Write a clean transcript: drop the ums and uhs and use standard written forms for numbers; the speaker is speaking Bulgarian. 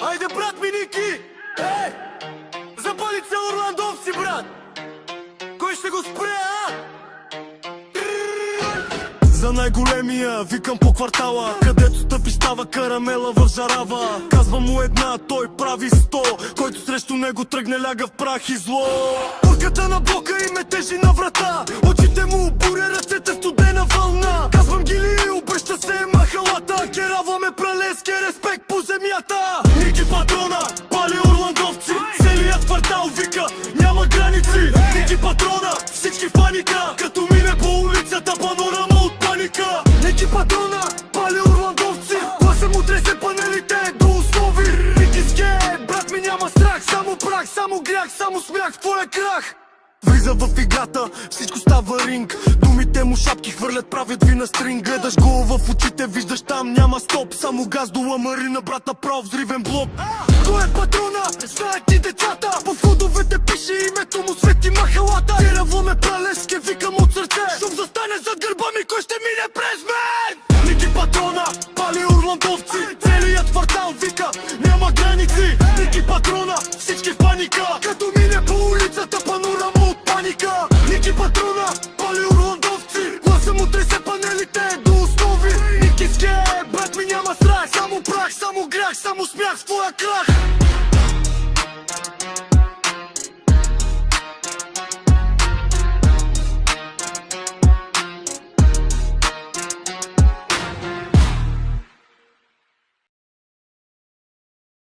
Айде, брат ми, Ники! Запали се орландовци, брат! Кой ще го спре, а? За най-големия викам по квартала, където стъпи става карамела в жарава. Казва му една, той прави 100, който срещу него тръгне ляга в прах и зло. Пърката на блока и ме тежи на врата, очите му буря, ръцете студена вълна. Казвам гили, обръща се махалата, кераваме пралески, респект по земята. Ники патрона, пали орландовци, целият квартал вика, няма граници. Ники патрона, всички в паника, като мине по улицата панорама от паника. Ники патрона, пали орландовци, гласа му тресе панелите до основи. Ники ске, брат ми, няма страх, само прах, само грях, само смях в твоя крах. Влиза в играта, всичко става ринг. Думите му шапки хвърлят, правят ви на стринг. Гледаш го в очите, виждаш там няма стоп, само газ до ламарина, брат, направо взривен блок. Той е патрона, знаят ти децата, по входовете пише името му, свети махалата. Кераваме пралески, викам от сърце, щом застане зад гърба ми, кой ще мине през мен? Ники патрона, пали орландовци, целият квартал вика, няма граници. Ники патрона, всички в паника, като мине по улицата панорама от паника. Ники патрона, пали орландовци, гласа му тресе панелите до основи. Ники ске, брат ми, няма страх, само прах, само грях, само смях в твоя крах.